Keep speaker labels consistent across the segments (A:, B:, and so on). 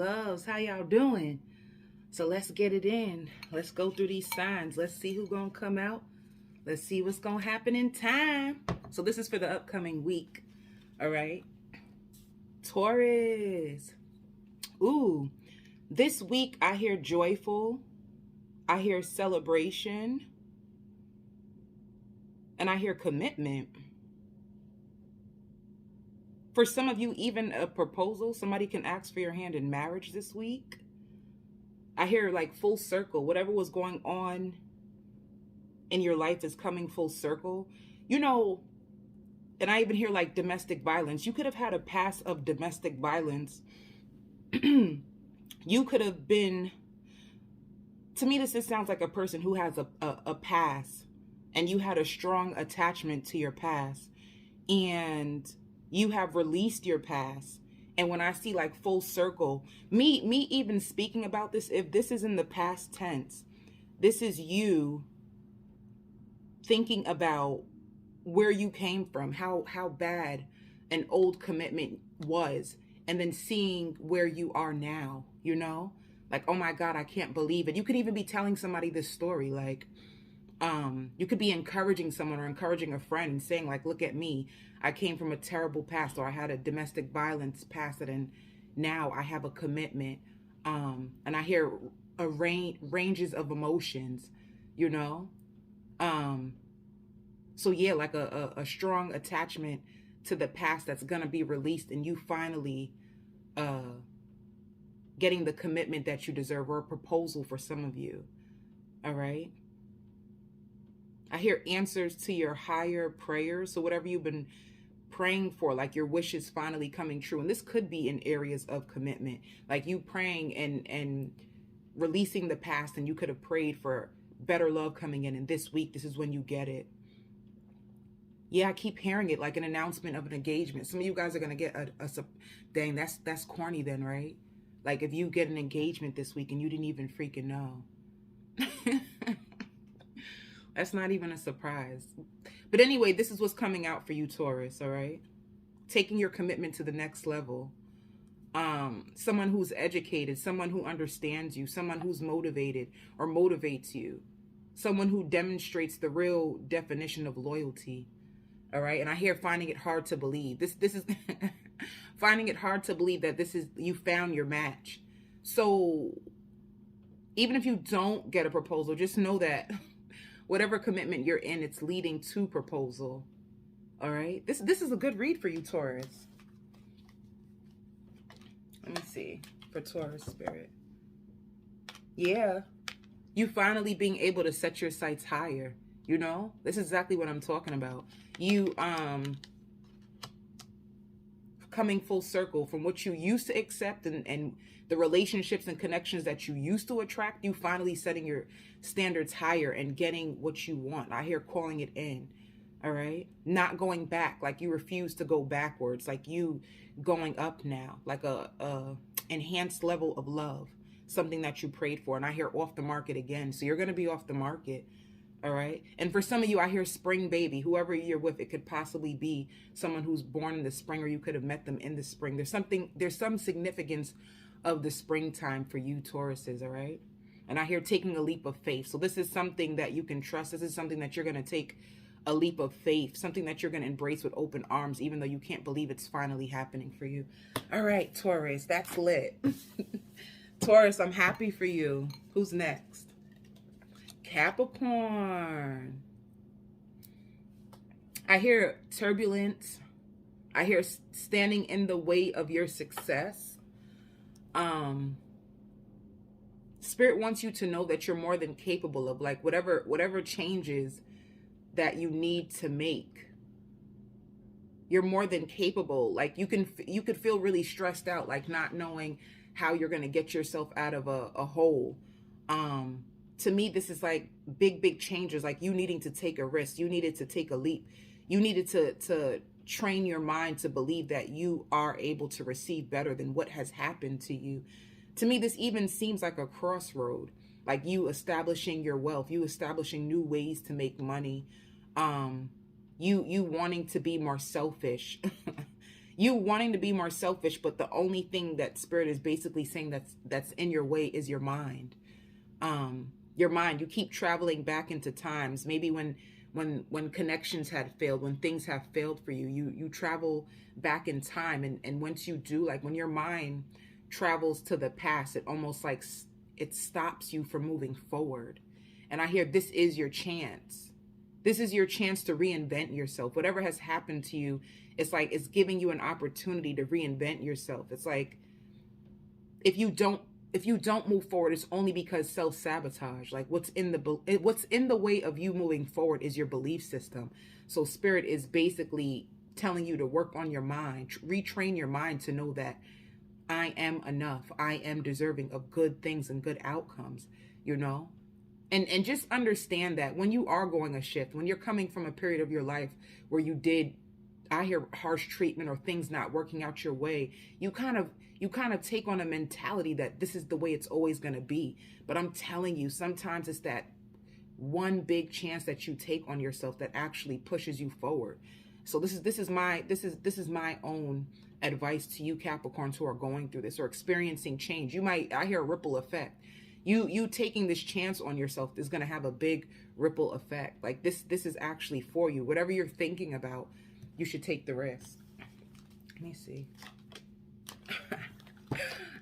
A: loves. How y'all doing? So let's get it in. Let's go through these signs. Let's see who's going to come out. Let's see what's going to happen in time. So this is for the upcoming week. All right. Taurus. Ooh. This week I hear joyful. I hear celebration. And I hear commitment. For some of you, even a proposal. Somebody can ask for your hand in marriage this week. I hear like full circle. Whatever was going on in your life is coming full circle. You know, and I even hear like domestic violence. You could have had a past of domestic violence. You could have been, to me, this sounds like a person who has a past, and you had a strong attachment to your past, and you have released your past. And when I see like full circle, me even speaking about this, if this is in the past tense, this is you thinking about where you came from, how bad an old commitment was, and then seeing where you are now, you know? Like, oh my God, I can't believe it. You could even be telling somebody this story, like, you could be encouraging someone or encouraging a friend and saying like, look at me. I came from a terrible past, or I had a domestic violence past, and now I have a commitment. And I hear a ranges of emotions, you know? So yeah, like a strong attachment to the past that's going to be released, and you finally getting the commitment that you deserve, or a proposal for some of you. All right. I hear answers to your higher prayers. So whatever you've been praying for, like your wish is finally coming true. And this could be in areas of commitment, like you praying and releasing the past, and you could have prayed for better love coming in. And this week, this is when you get it. Yeah, I keep hearing it, like an announcement of an engagement. Some of you guys are going to get dang, that's corny then, right? Like if you get an engagement this week and you didn't even freaking know. That's not even a surprise. But anyway, this is what's coming out for you, Taurus, all right? Taking your commitment to the next level. Someone who's educated, someone who understands you, someone who's motivated or motivates you. Someone who demonstrates the real definition of loyalty. All right. And I hear finding it hard to believe. This is finding it hard to believe that this is, you found your match. So even if you don't get a proposal, just know that whatever commitment you're in, it's leading to proposal. All right. This is a good read for you, Taurus. Let me see for Taurus spirit. Yeah. You finally being able to set your sights higher. You know, this is exactly what I'm talking about. You coming full circle from what you used to accept, and the relationships and connections that you used to attract, you finally setting your standards higher and getting what you want. I hear calling it in. All right. Not going back, like you refuse to go backwards, like you going up now, like a enhanced level of love, something that you prayed for. And I hear off the market again. So you're going to be off the market. All right. And for some of you, I hear spring baby. Whoever you're with, it could possibly be someone who's born in the spring, or you could have met them in the spring. There's some significance of the springtime for you, Tauruses. All right. And I hear taking a leap of faith. So this is something that you can trust. This is something that you're going to take a leap of faith, something that you're going to embrace with open arms, even though you can't believe it's finally happening for you. All right, Taurus, that's lit. Taurus, I'm happy for you. Who's next? Capricorn. I hear turbulence. I hear standing in the way of your success. Spirit wants you to know that you're more than capable of, like, whatever changes that you need to make. You're more than capable. Like you could feel really stressed out, like not knowing how you're going to get yourself out of a hole. To me, this is like big changes, like you needing to take a risk. You needed to take a leap. You needed to train your mind to believe that you are able to receive better than what has happened to you. To me, this even seems like a crossroad, like you establishing your wealth, you establishing new ways to make money, you wanting to be more selfish, you wanting to be more selfish, but the only thing that Spirit is basically saying that's in your way is your mind. Your mind. You keep traveling back into times, maybe when connections had failed, when things have failed for you, you travel back in time, and once you do, like when your mind travels to the past, it almost like it stops you from moving forward. And I hear this is your chance. This is your chance to reinvent yourself. Whatever has happened to you, it's like it's giving you an opportunity to reinvent yourself. It's like if you don't move forward, it's only because self-sabotage. Like what's in the way of you moving forward is your belief system. So Spirit is basically telling you to work on your mind, retrain your mind to know that I am enough. I am deserving of good things and good outcomes, you know? And just understand that when you are going a shift, when you're coming from a period of your life where you did, I hear harsh treatment or things not working out your way, you kind of take on a mentality that this is the way it's always going to be. But I'm telling you, sometimes it's that one big chance that you take on yourself that actually pushes you forward. So this is my own advice to you Capricorns who are going through this or experiencing change. I hear a ripple effect. You taking this chance on yourself is going to have a big ripple effect. Like this is actually for you. Whatever you're thinking about, you should take the risk. Let me see.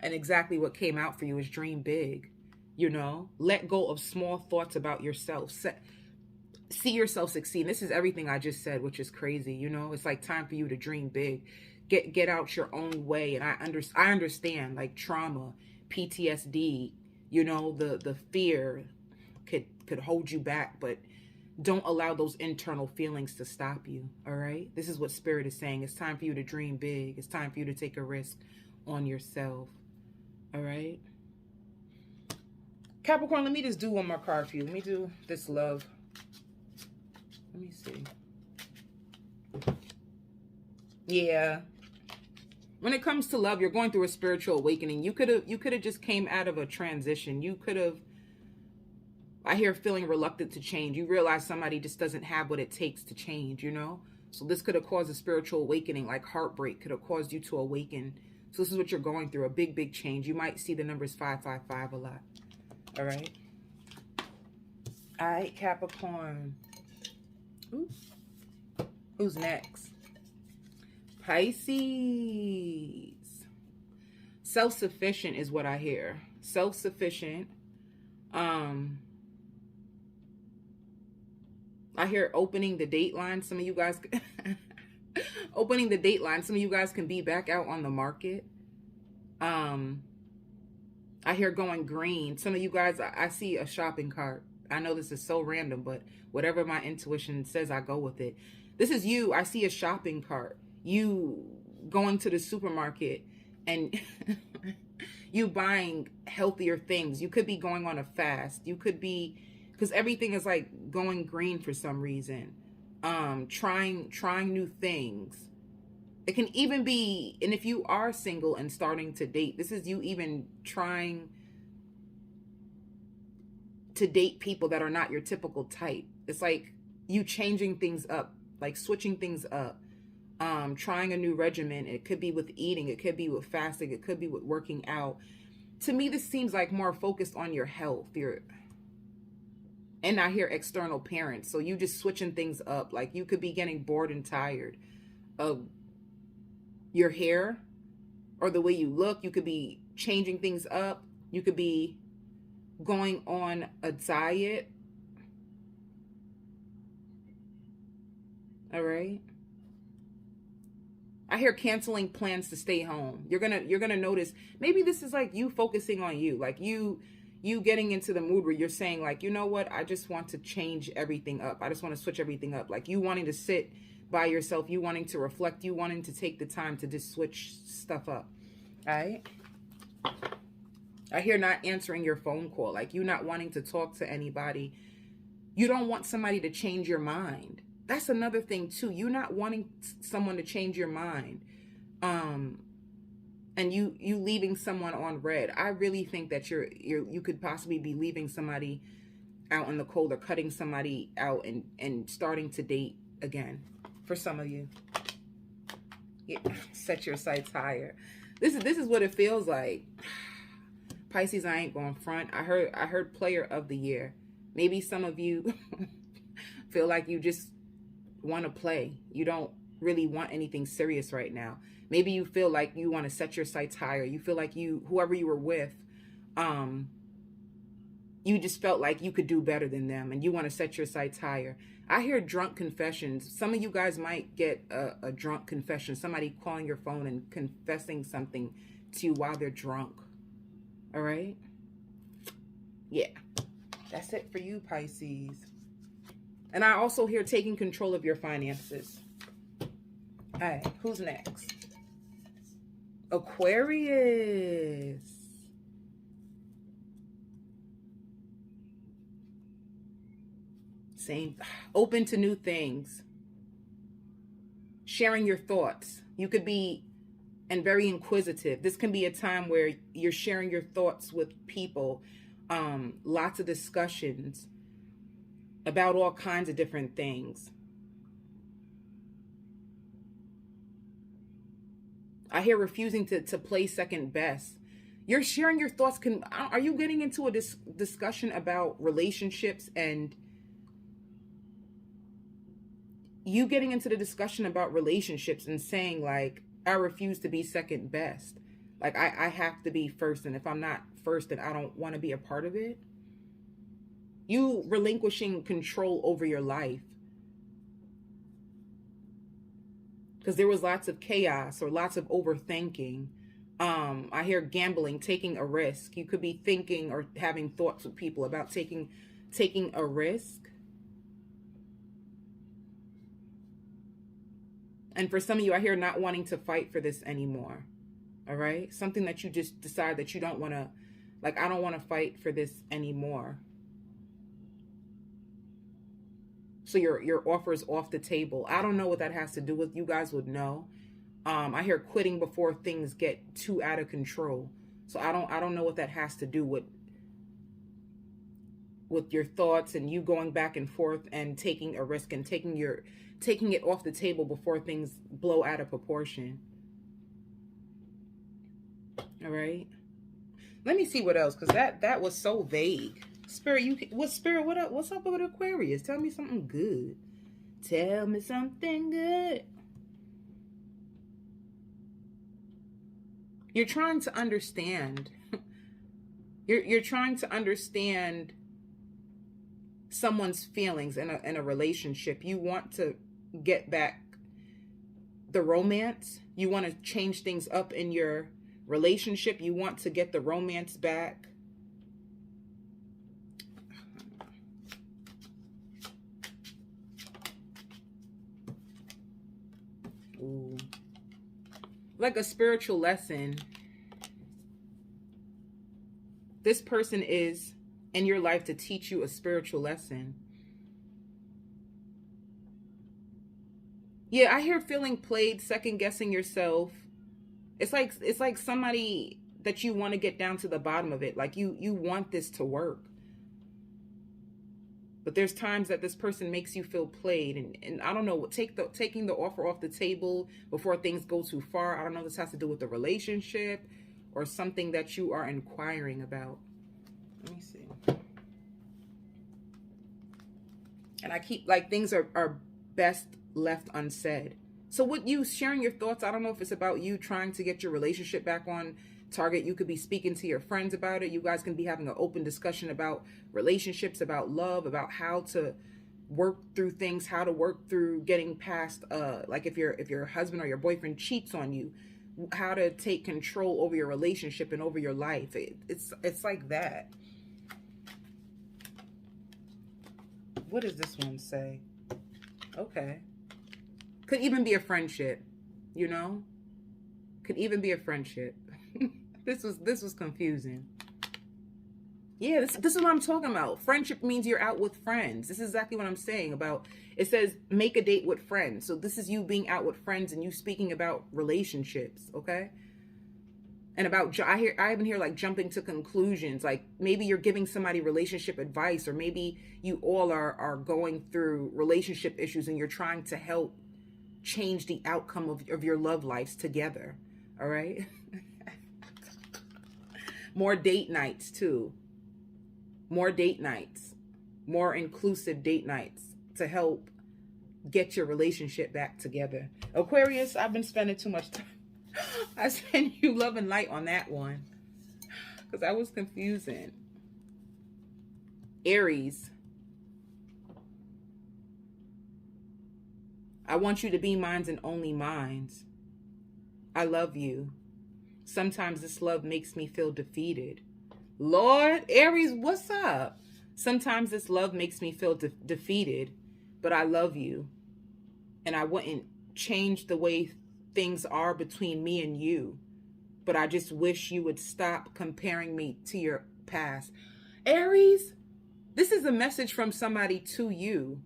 A: And exactly what came out for you is dream big. You know, let go of small thoughts about yourself. See yourself succeed. This is everything I just said, which is crazy. You know, it's like time for you to dream big. Get out your own way. And I understand like trauma, PTSD, you know, the fear could hold you back, but don't allow those internal feelings to stop you. All right. This is what Spirit is saying. It's time for you to dream big. It's time for you to take a risk on yourself. All right. Capricorn, let me just do one more card for you. Let me do this love. Let me see. Yeah. When it comes to love, you're going through a spiritual awakening. You could have just came out of a transition. You could have, I hear, feeling reluctant to change. You realize somebody just doesn't have what it takes to change, you know? So this could have caused a spiritual awakening, like heartbreak could have caused you to awaken. So this is what you're going through, a big, big change. You might see the numbers 555 a lot. All right. All right, Capricorn. Ooh. Who's next? Pisces. Self-sufficient is what I hear. Self-sufficient. I hear opening the date line. Some of you guys opening the date line. Some of you guys can be back out on the market. I hear going green. Some of you guys, I see a shopping cart. I know this is so random, but whatever my intuition says, I go with it. This is you. I see a shopping cart. You going to the supermarket and you buying healthier things. You could be going on a fast. You could be, because everything is like going green for some reason. Trying new things. It can even be, and if you are single and starting to date, this is you even trying to date people that are not your typical type. It's like you changing things up, like switching things up, trying a new regimen. It could be with eating, it could be with fasting, it could be with working out. To me, this seems like more focused on your health, and I hear external parents. So you just switching things up. Like you could be getting bored and tired of your hair or the way you look. You could be changing things up. You could be going on a diet. All right. I hear canceling plans to stay home. You're gonna notice maybe this is like you focusing on you, like you getting into the mood where you're saying like, you know what, I just want to change everything up. I just want to switch everything up. Like you wanting to sit by yourself, you wanting to reflect, you wanting to take the time to just switch stuff up. All right. I hear not answering your phone call, like you not wanting to talk to anybody. You don't want somebody to change your mind. That's another thing too. You not wanting someone to change your mind. And you leaving someone on red. I really think that you could possibly be leaving somebody out in the cold or cutting somebody out and starting to date again for some of you. Yeah, set your sights higher. This is what it feels like. Pisces, I ain't going front. I heard player of the year. Maybe some of you feel like you just want to play. You don't really want anything serious right now. Maybe you feel like you want to set your sights higher. You feel like whoever you were with, you just felt like you could do better than them and you want to set your sights higher. I hear drunk confessions. Some of you guys might get a drunk confession. Somebody calling your phone and confessing something to you while they're drunk. All right? Yeah. That's it for you, Pisces. And I also hear taking control of your finances. All right. Who's next? Aquarius. Same. Open to new things. Sharing your thoughts. You could be and very inquisitive. This can be a time where you're sharing your thoughts with people. Lots of discussions about all kinds of different things. I hear refusing to play second best. You're sharing your thoughts. Are you getting into a discussion about relationships and you getting into the discussion about relationships and saying like, I refuse to be second best. Like I have to be first. And if I'm not first, then I don't want to be a part of it. You relinquishing control over your life. Because there was lots of chaos or lots of overthinking. I hear gambling, taking a risk. You could be thinking or having thoughts with people about taking a risk. And for some of you, I hear not wanting to fight for this anymore. All right? Something that you just decide that you don't want to, like, I don't want to fight for this anymore. So your offer is off the table. I don't know what that has to do with. You guys would know. I hear quitting before things get too out of control. So I don't know what that has to do with your thoughts and you going back and forth and taking a risk and taking it off the table before things blow out of proportion. All right. Let me see what else, because that was so vague. Spirit, what's up with Aquarius? Tell me something good. Tell me something good. You're trying to understand. You're trying to understand someone's feelings in a relationship. You want to get back the romance. You want to change things up in your relationship. You want to get the romance back. Ooh. Like a spiritual lesson. This person is in your life to teach you a spiritual lesson. Yeah, I hear feeling played, second guessing yourself. It's like somebody that you want to get down to the bottom of it. Like you want this to work. But there's times that this person makes you feel played, and I don't know, taking the offer off the table before things go too far. I don't know if this has to do with the relationship or something that you are inquiring about. Let me see. And I keep, like, things are best left unsaid. So what you sharing your thoughts, I don't know if it's about you trying to get your relationship back on target. You could be speaking to your friends about it. You guys can be having an open discussion about relationships, about love, about how to work through things, how to work through getting past, like if your husband or your boyfriend cheats on you, how to take control over your relationship and over your life. It's like that. What does this one say? Okay. Could even be a friendship, you know? Could even be a friendship. This was confusing. Yeah, this is what I'm talking about. Friendship means you're out with friends. This is exactly what I'm saying about. It says make a date with friends. So this is you being out with friends and you speaking about relationships, okay? And about, I even hear like jumping to conclusions. Like maybe you're giving somebody relationship advice, or maybe you all are going through relationship issues and you're trying to help change the outcome of your love lives together. All right. More date nights too. More date nights. More inclusive date nights to help get your relationship back together. Aquarius, I've been spending too much time. I sent you love and light on that one because that was confusing. Aries, I want you to be mine and only mine. I love you. Sometimes this love makes me feel defeated. Lord, Aries, what's up? Sometimes this love makes me feel defeated, but I love you. And I wouldn't change the way things are between me and you. But I just wish you would stop comparing me to your past. Aries, this is a message from somebody to you.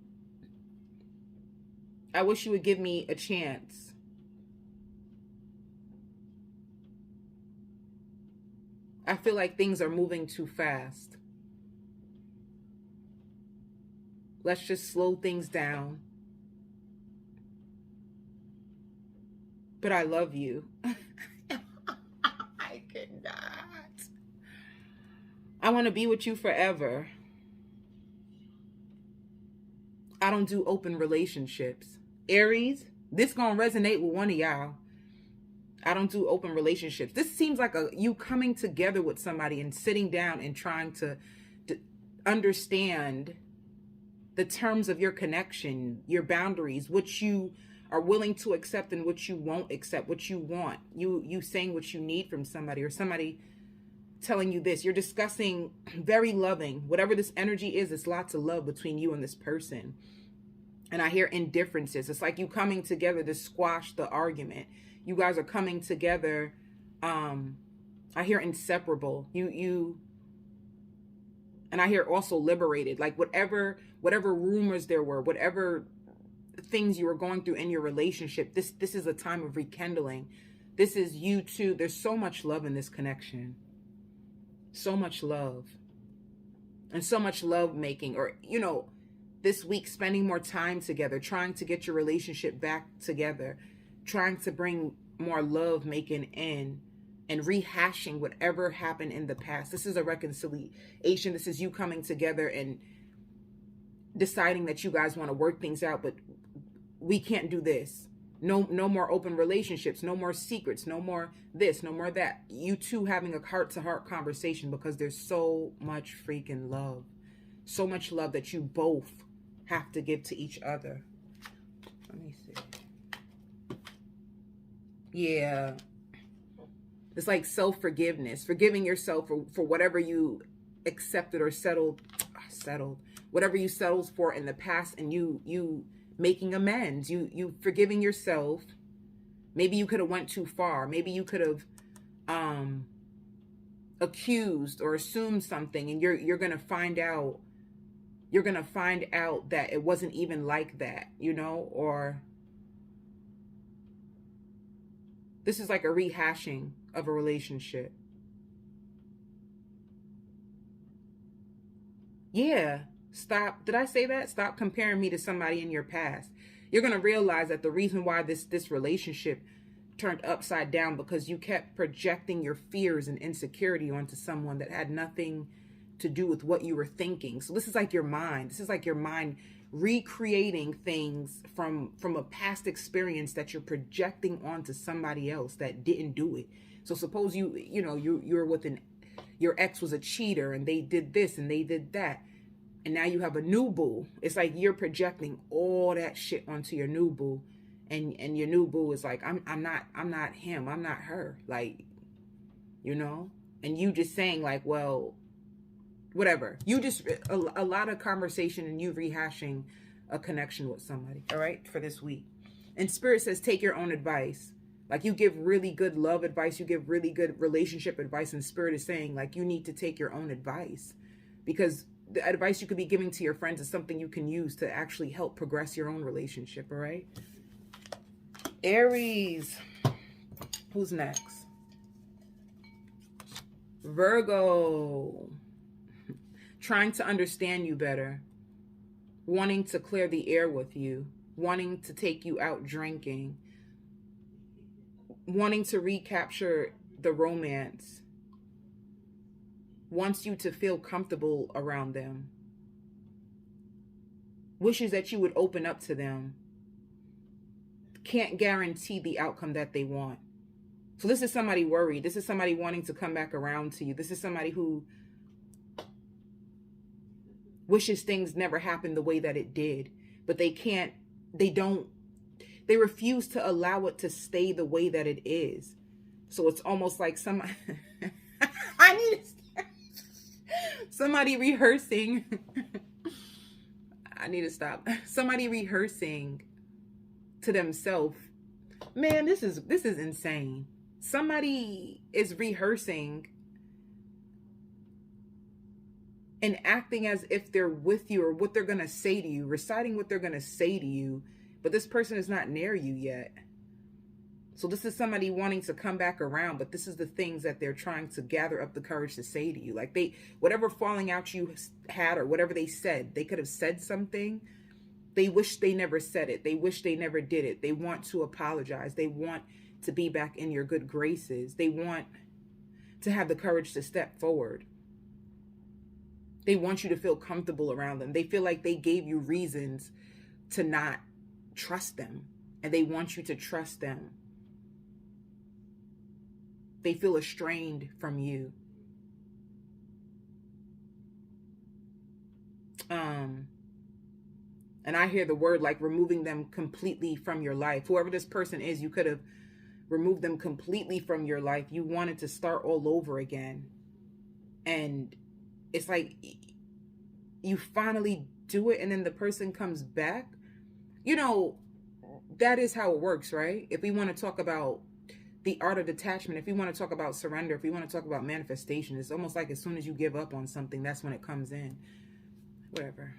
A: I wish you would give me a chance. I feel like things are moving too fast. Let's just slow things down. But I love you. I cannot. I want to be with you forever. I don't do open relationships. Aries, this gonna resonate with one of y'all. I don't do open relationships. This seems like you coming together with somebody and sitting down and trying to understand the terms of your connection, your boundaries, what you are willing to accept and what you won't accept, what you want. You saying what you need from somebody, or somebody telling you this. You're discussing, very loving. Whatever this energy is, it's lots of love between you and this person. And I hear indifferences. It's like you coming together to squash the argument. You guys are coming together. I hear inseparable. And I hear also liberated. Like whatever rumors there were, whatever things you were going through in your relationship, this is a time of rekindling. This is you too. There's so much love in this connection. So much love. And so much love making, or, this week spending more time together, trying to get your relationship back together, trying to bring more love making in, and rehashing whatever happened in the past. This is a reconciliation. This is you coming together and deciding that you guys want to work things out, but we can't do this. No more open relationships, no more secrets, no more this, no more that. You two having a heart-to-heart conversation because there's so much freaking love. So much love that you both have to give to each other. Let me see. Yeah. It's like self-forgiveness, forgiving yourself for whatever you accepted or settled, whatever you settled for in the past, and you making amends, you forgiving yourself. Maybe you could have went too far. Maybe you could have accused or assumed something, and you're gonna find out. You're gonna find out that it wasn't even like that, or this is like a rehashing of a relationship. Yeah. Stop. Did I say that? Stop comparing me to somebody in your past. You're going to realize that the reason why this relationship turned upside down because you kept projecting your fears and insecurity onto someone that had nothing to do with what you were thinking. So this is like your mind. This is like your mind recreating things from a past experience that you're projecting onto somebody else that didn't do it. So suppose you're with your ex was a cheater and they did this and they did that. And now you have a new boo. It's like you're projecting all that shit onto your new boo. And your new boo is like, I'm not him. I'm not her. Like, and you just saying like, well, whatever. You just, a lot of conversation and you rehashing a connection with somebody. All right. For this week. And Spirit says, take your own advice. Like you give really good love advice. You give really good relationship advice. And Spirit is saying like, you need to take your own advice, because the advice you could be giving to your friends is something you can use to actually help progress your own relationship, all right? Aries. Who's next? Virgo. Trying to understand you better. Wanting to clear the air with you. wanting to take you out drinking, wanting to recapture the romance, wants you to feel comfortable around them, wishes that you would open up to them, can't guarantee the outcome that they want. So this is somebody worried. This is somebody wanting to come back around to you. This is somebody who wishes things never happened the way that it did, but they refuse to allow it to stay the way that it is. So it's almost like somebody rehearsing. I need to stop. Somebody rehearsing to themselves. Man, this is insane. Somebody is rehearsing and acting as if they're with you or what they're going to say to you, reciting what they're going to say to you, but this person is not near you yet. So this is somebody wanting to come back around, but this is the things that they're trying to gather up the courage to say to you. Like whatever falling out you had or whatever they said, they could have said something. They wish they never said it. They wish they never did it. They want to apologize. They want to be back in your good graces. They want to have the courage to step forward. They want you to feel comfortable around them. They feel like they gave you reasons to not trust them, and they want you to trust them. They feel estranged from you. And I hear the word like removing them completely from your life. Whoever this person is, you could have removed them completely from your life. You wanted to start all over again. And it's like you finally do it and then the person comes back. You know, that is how it works, right? If we want to talk about the art of detachment, if we want to talk about surrender, if we want to talk about manifestation, it's almost like as soon as you give up on something, that's when it comes in. Whatever.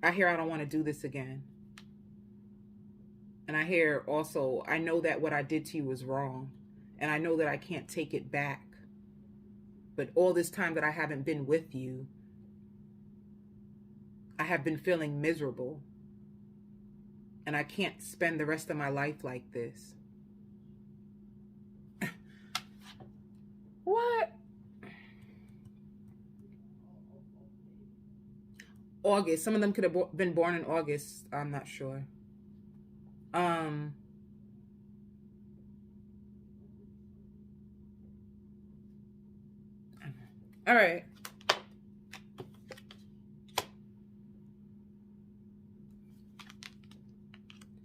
A: I hear I don't want to do this again. And I hear also, I know that what I did to you was wrong. And I know that I can't take it back. But all this time that I haven't been with you, I have been feeling miserable. And I can't spend the rest of my life like this. What? August. Some of them could have been born in August. I'm not sure. All right.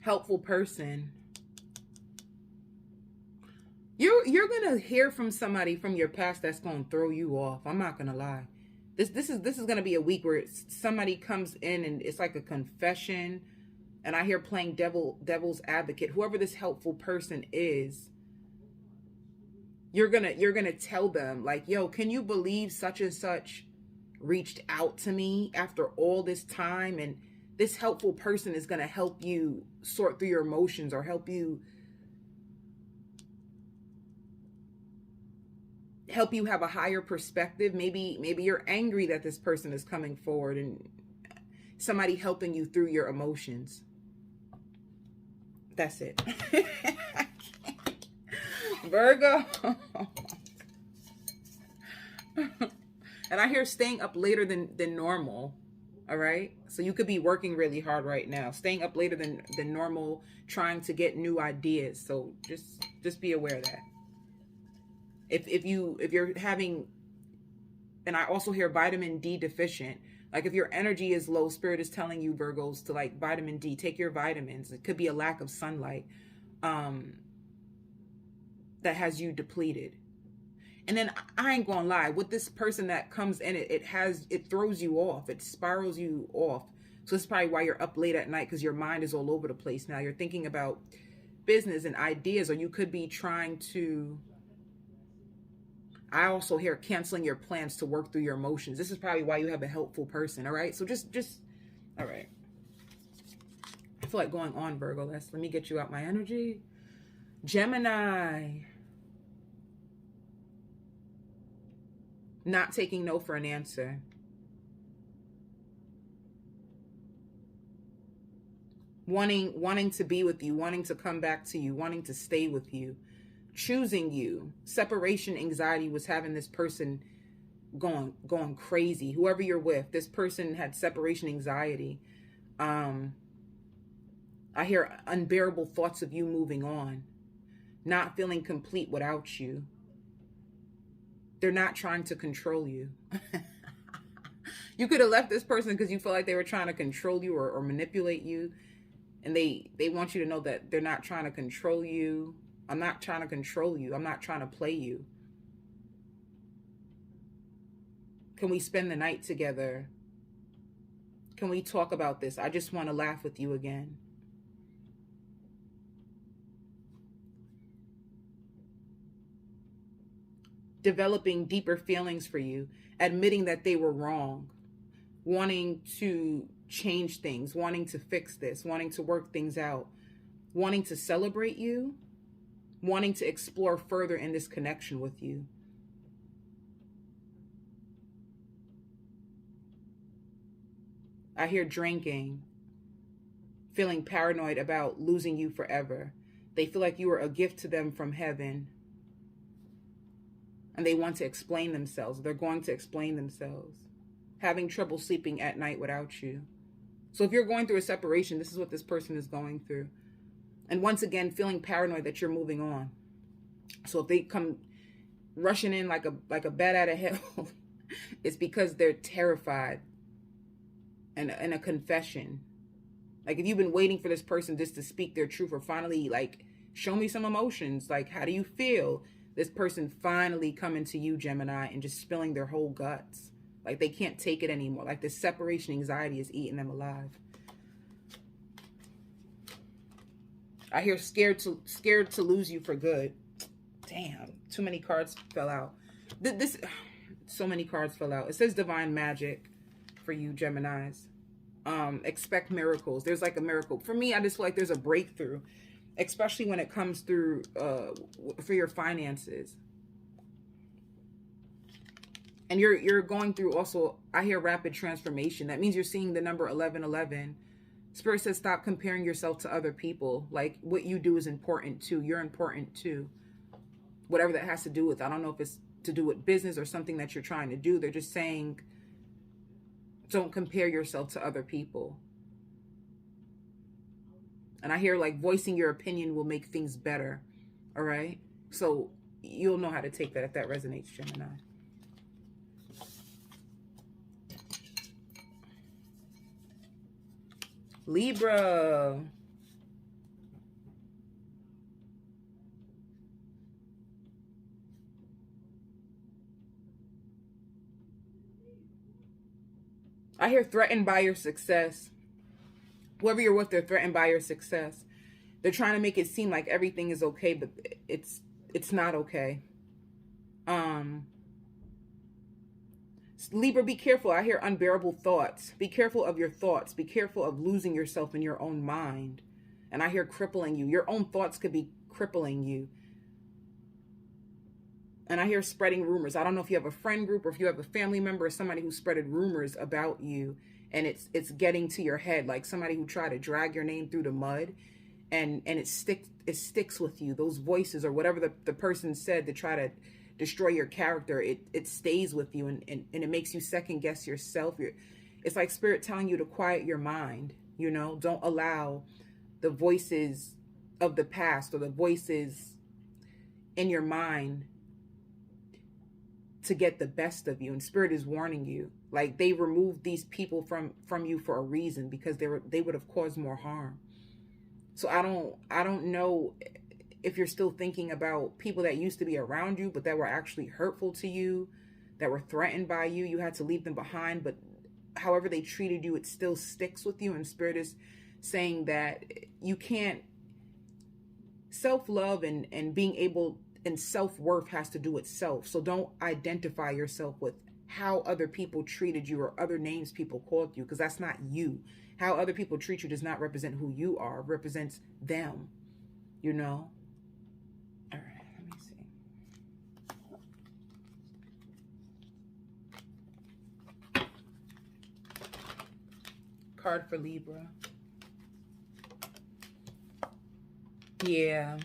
A: Helpful person. You're gonna hear from somebody from your past that's gonna throw you off. I'm not gonna lie. This is gonna be a week where somebody comes in and it's like a confession, and I hear playing devil's advocate. Whoever this helpful person is, you're gonna tell them like, yo, can you believe such and such reached out to me after all this time? And this helpful person is gonna help you sort through your emotions or help you have a higher perspective. Maybe you're angry that this person is coming forward and somebody helping you through your emotions. That's it. Virgo. And I hear staying up later than normal. All right. So you could be working really hard right now, staying up later than normal, trying to get new ideas. So just be aware of that. If you're having, and I also hear vitamin D deficient, like if your energy is low, Spirit is telling you, Virgos, to like vitamin D, take your vitamins. It could be a lack of sunlight that has you depleted. And then I ain't gonna lie, with this person that comes in, it throws you off, it spirals you off. So this is probably why you're up late at night, because your mind is all over the place now. You're thinking about business and ideas, or you could be trying to, I also hear canceling your plans to work through your emotions. This is probably why you have a helpful person, all right? So just all right. I feel like going on, Virgo. Let me get you out my energy. Gemini. Not taking no for an answer. wanting to be with you, wanting to come back to you, wanting to stay with you, choosing you. Separation anxiety was having this person going crazy. Whoever you're with, this person had separation anxiety. I hear unbearable thoughts of you moving on, not feeling complete without you. They're not trying to control you. You could have left this person because you felt like they were trying to control you or manipulate you. And they want you to know that they're not trying to control you. I'm not trying to control you. I'm not trying to play you. Can we spend the night together? Can we talk about this? I just want to laugh with you again. Developing deeper feelings for you, admitting that they were wrong, wanting to change things, wanting to fix this, wanting to work things out, wanting to celebrate you, wanting to explore further in this connection with you. I hear drinking, feeling paranoid about losing you forever. They feel like you are a gift to them from heaven. And they want to explain themselves. They're going to explain themselves. Having trouble sleeping at night without you. So if you're going through a separation, this is what this person is going through. And once again, feeling paranoid that you're moving on. So if they come rushing in like a bat out of hell, it's because they're terrified. And a confession. Like if you've been waiting for this person just to speak their truth or finally like show me some emotions. Like how do you feel? This person finally coming to you, Gemini, and just spilling their whole guts. Like they can't take it anymore. Like this separation anxiety is eating them alive. I hear scared to lose you for good. Damn, too many cards fell out. So many cards fell out. It says divine magic for you, Geminis. Expect miracles. There's like a miracle. For me, I just feel like there's a breakthrough. Especially when it comes through for your finances. And you're going through also, I hear rapid transformation. That means you're seeing the number 1111. Spirit says stop comparing yourself to other people. Like what you do is important too. You're important too. Whatever that has to do with. I don't know if it's to do with business or something that you're trying to do. They're just saying don't compare yourself to other people. And I hear like voicing your opinion will make things better. All right. So you'll know how to take that if that resonates, Gemini. Libra. I hear threatened by your success. Whoever you're with, they're threatened by your success. They're trying to make it seem like everything is okay, but it's not okay. Libra, be careful. I hear unbearable thoughts. Be careful of your thoughts. Be careful of losing yourself in your own mind. And I hear crippling you. Your own thoughts could be crippling you. And I hear spreading rumors. I don't know if you have a friend group or if you have a family member or somebody who spreaded rumors about you. And it's getting to your head, like somebody who tried to drag your name through the mud, and it sticks with you. Those voices or whatever the person said to try to destroy your character, it stays with you, and it makes you second guess yourself. It's like spirit telling you to quiet your mind. You know, don't allow the voices of the past or the voices in your mind to get the best of you. And spirit is warning you. Like they removed these people from you for a reason, because they would have caused more harm. So I don't know if you're still thinking about people that used to be around you, but that were actually hurtful to you, that were threatened by you. You had to leave them behind, but however they treated you, it still sticks with you. And spirit is saying that you can't, self-love and being able, and self-worth has to do with self. So don't identify yourself with how other people treated you or other names people called you, because that's not you. How other people treat you does not represent who you are. It represents them, you know? All right, let me see. Card for Libra. Yeah.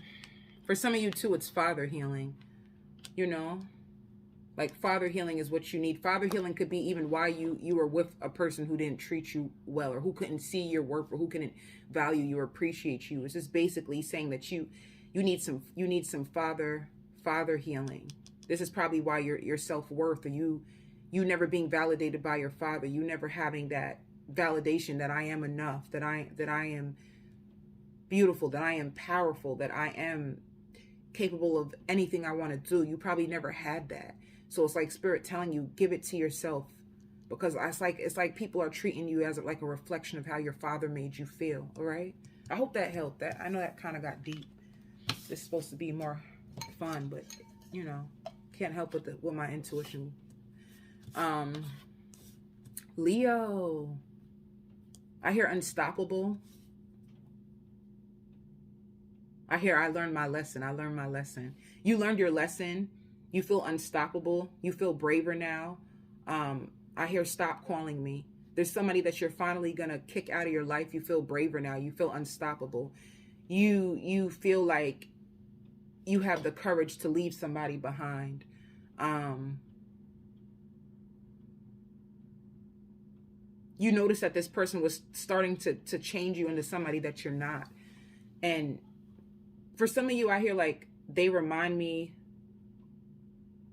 A: For some of you too, it's father healing. You know, like father healing is what you need. Father healing could be even why you were with a person who didn't treat you well, or who couldn't see your work, or who couldn't value you or appreciate you. It's just basically saying that you need some father healing. This is probably why your self-worth, or you never being validated by your father, you never having that validation that I am enough, that I am beautiful, that I am powerful, that I am capable of anything I want to do. You probably never had that. So it's like Spirit telling you, give it to yourself, because it's like people are treating you as like a reflection of how your father made you feel. All right. I hope that helped. That, I know that kind of got deep. This is supposed to be more fun, but you know, can't help with my intuition. Leo, I hear unstoppable. I hear I learned my lesson. I learned my lesson. You learned your lesson. You feel unstoppable. You feel braver now. I hear stop calling me. There's somebody that you're finally going to kick out of your life. You feel braver now. You feel unstoppable. You feel like you have the courage to leave somebody behind. You notice that this person was starting to change you into somebody that you're not. And for some of you, I hear like they remind me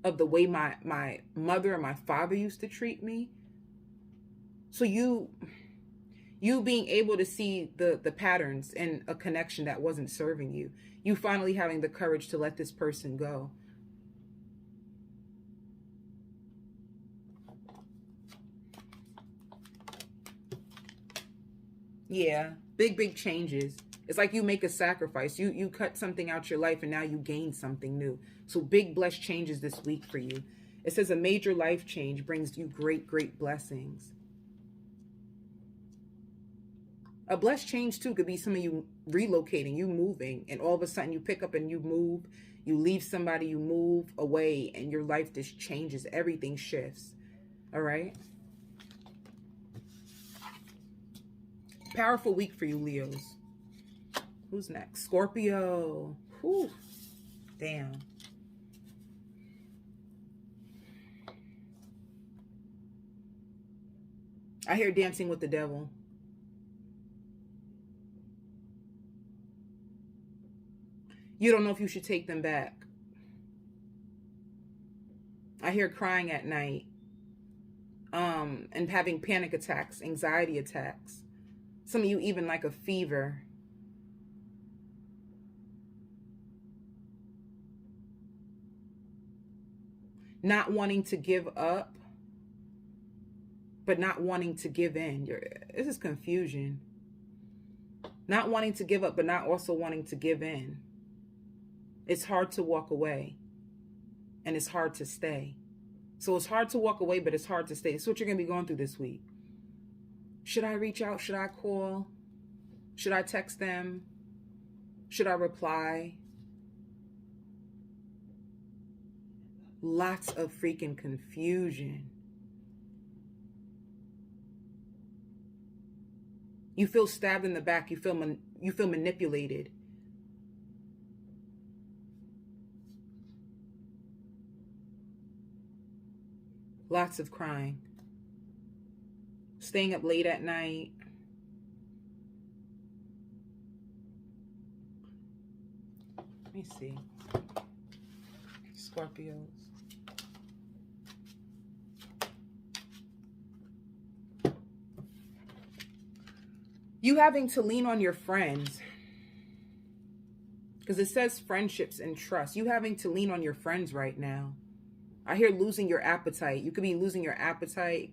A: of the way my mother and my father used to treat me. So you being able to see the patterns in a connection that wasn't serving you. You finally having the courage to let this person go. Yeah, big changes. It's like you make a sacrifice. You cut something out your life and now you gain something new. So big blessed changes this week for you. It says a major life change brings you great blessings. A blessed change too could be some of you relocating, you moving, and all of a sudden you pick up and you move, you leave somebody, you move away, and your life just changes. Everything shifts. All right. Powerful week for you, Leos. Who's next? Scorpio. Whew. Damn. I hear dancing with the devil. You don't know if you should take them back. I hear crying at night. And having panic attacks, anxiety attacks. Some of you even like a fever. Not wanting to give up, but not wanting to give in. This is confusion. Not wanting to give up, but not also wanting to give in. It's hard to walk away, and it's hard to stay. So it's hard to walk away, but it's hard to stay. It's what you're going to be going through this week. Should I reach out? Should I call? Should I text them? Should I reply? Lots of freaking confusion. You feel stabbed in the back. You feel manipulated. Lots of crying. Staying up late at night. Let me see. Scorpios. You having to lean on your friends. Because it says friendships and trust. You having to lean on your friends right now. I hear losing your appetite. You could be losing your appetite.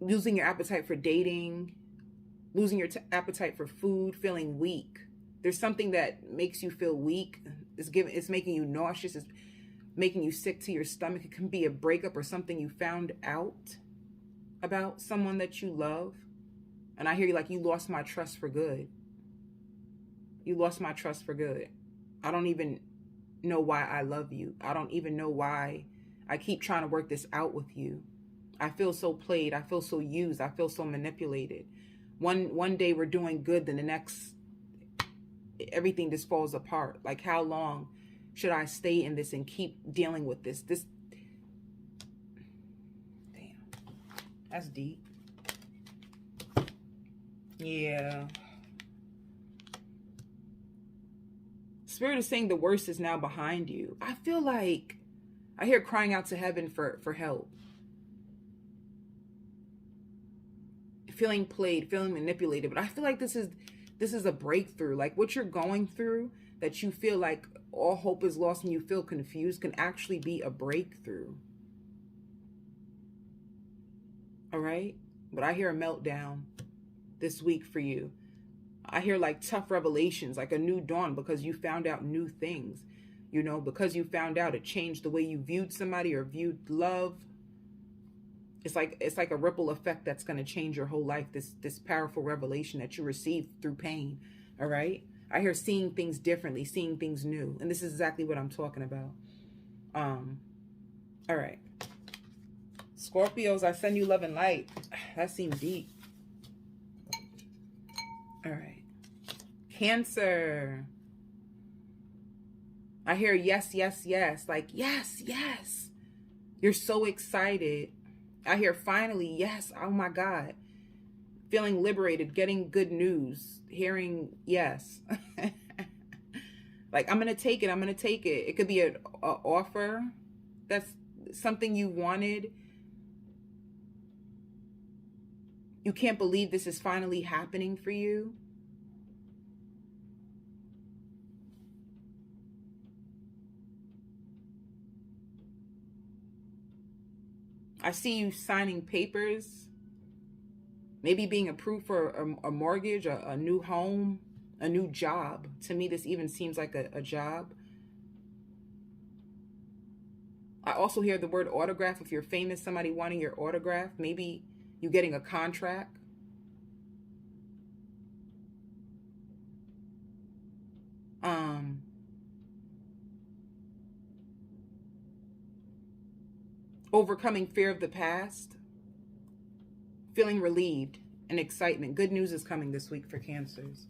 A: Losing your appetite for dating. Losing your appetite for food. Feeling weak. There's something that makes you feel weak. It's making you nauseous. It's making you sick to your stomach. It can be a breakup or something you found out about someone that you love. And I hear you like, you lost my trust for good. You lost my trust for good. I don't even know why I love you. I don't even know why I keep trying to work this out with you. I feel so played. I feel so used. I feel so manipulated. One day we're doing good, then the next everything just falls apart. Like, how long should I stay in this and keep dealing with this? Damn, that's deep. Yeah. Spirit is saying the worst is now behind you. I feel like I hear crying out to heaven for help. Feeling played, feeling manipulated. But I feel like this is a breakthrough. Like, what you're going through, that you feel like all hope is lost and you feel confused, can actually be a breakthrough. All right? But I hear a meltdown this week for you. I hear like tough revelations, like a new dawn, because you found out new things, you know, because you found out it changed the way you viewed somebody or viewed love. It's like a ripple effect that's going to change your whole life. This powerful revelation that you received through pain. All right. I hear seeing things differently, seeing things new. And this is exactly what I'm talking about. All right. Scorpios, I send you love and light. That seemed deep. All right. Cancer. I hear yes, yes, yes. Like, yes, yes. You're so excited. I hear finally, yes. Oh my God. Feeling liberated, getting good news, hearing yes. Like, I'm going to take it. I'm going to take it. It could be an offer. That's something you wanted. You can't believe this is finally happening for you. I see you signing papers, maybe being approved for a mortgage, a new home, a new job. To me, this even seems like a job. I also hear the word autograph. If you're famous, somebody wanting your autograph, maybe you getting a contract. Overcoming fear of the past, feeling relieved and excitement. Good news is coming this week for Cancers.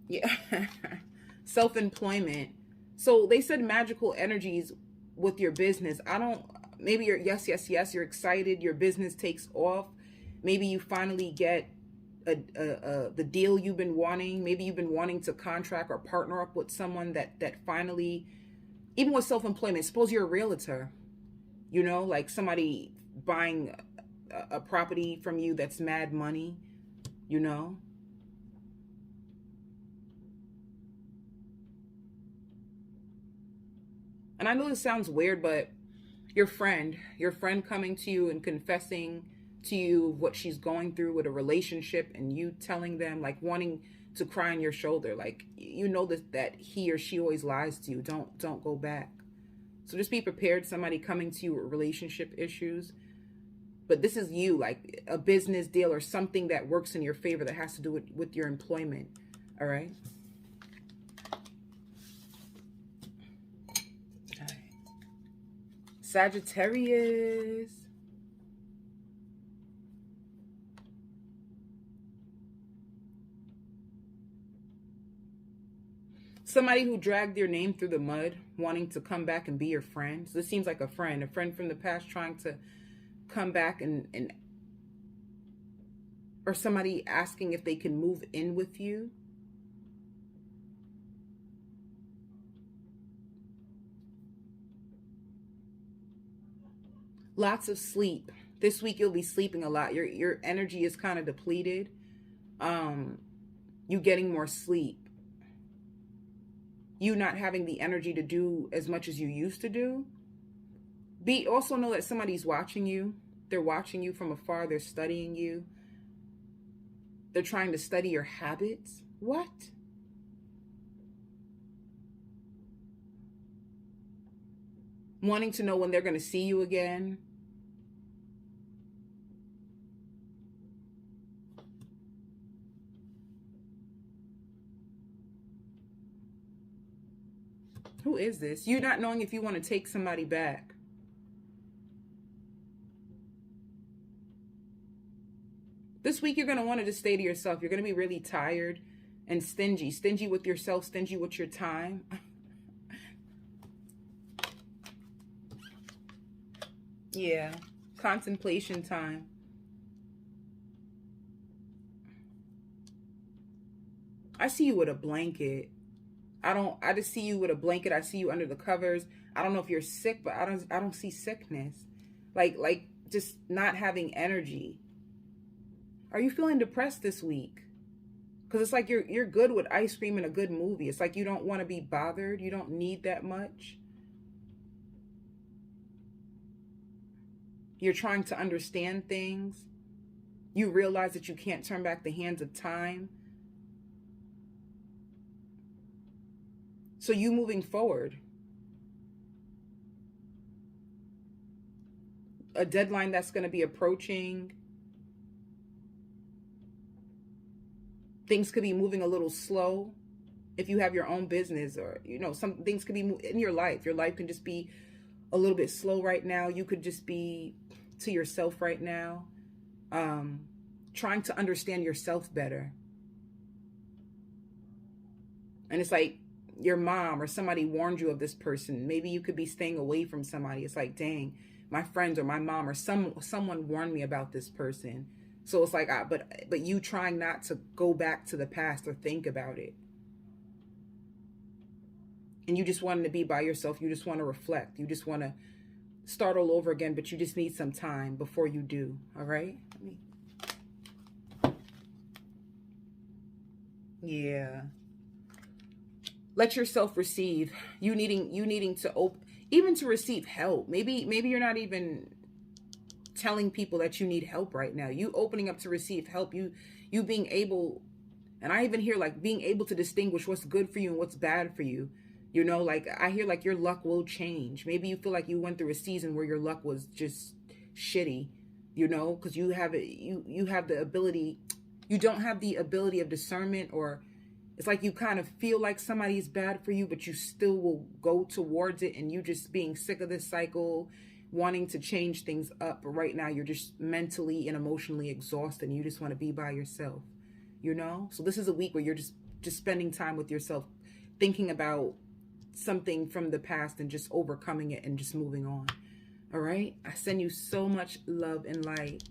A: Yeah. Self-employment. So they said magical energies with your business. Maybe you're, yes, yes, yes, you're excited. Your business takes off. Maybe you finally get the deal you've been wanting. Maybe you've been wanting to contract or partner up with someone that finally, even with self-employment, suppose you're a realtor, you know, like somebody buying a property from you that's mad money, you know. And I know this sounds weird, but your friend coming to you and confessing to you what she's going through with a relationship, and you telling them, like, wanting to cry on your shoulder, like, you know that he or she always lies to you. Don't go back. So just be prepared. Somebody coming to you with relationship issues, but this is you, like a business deal or something that works in your favor that has to do with your employment. All right. Sagittarius. Somebody who dragged your name through the mud, wanting to come back and be your friend. So this seems like a friend from the past trying to come back and or somebody asking if they can move in with you. Lots of sleep. This week you'll be sleeping a lot. Your energy is kind of depleted. You getting more sleep. You not having the energy to do as much as you used to do. Also know that somebody's watching you. They're watching you from afar. They're studying you. They're trying to study your habits. What? Wanting to know when they're going to see you again. Who is this? You not knowing if you want to take somebody back. This week you're going to want to just stay to yourself. You're going to be really tired. And stingy. Stingy with yourself, stingy with your time. Yeah. Contemplation time. I see you with a blanket. I just see you with a blanket. I see you under the covers. I don't know if you're sick, but I don't see sickness. Like just not having energy. Are you feeling depressed this week? Because it's like you're good with ice cream and a good movie. It's like you don't want to be bothered. You don't need that much. You're trying to understand things. You realize that you can't turn back the hands of time. So you moving forward. A deadline that's going to be approaching. Things could be moving a little slow if you have your own business, or, you know, some things could be in your life. Your life can just be a little bit slow right now. You could just be to yourself right now, trying to understand yourself better. And it's like your mom or somebody warned you of this person. Maybe you could be staying away from somebody. It's like, dang, my friends or my mom or someone warned me about this person. So it's like, but you trying not to go back to the past or think about it. And you just wanted to be by yourself. You just want to reflect. You just want to start all over again, but you just need some time before you do. All right? Yeah. Let yourself receive. You needing to even to receive help. Maybe you're not even telling people that you need help right now. You opening up to receive help. You being able, and I even hear like being able to distinguish what's good for you and what's bad for you. You know, like I hear like your luck will change. Maybe you feel like you went through a season where your luck was just shitty, you know, because you have it. You have the ability. You don't have the ability of discernment, or it's like you kind of feel like somebody's bad for you, but you still will go towards it, and you just being sick of this cycle, wanting to change things up. But right now you're just mentally and emotionally exhausted, and you just want to be by yourself, you know? So this is a week where you're just spending time with yourself, thinking about something from the past and just overcoming it and just moving on. All right? I send you so much love and light.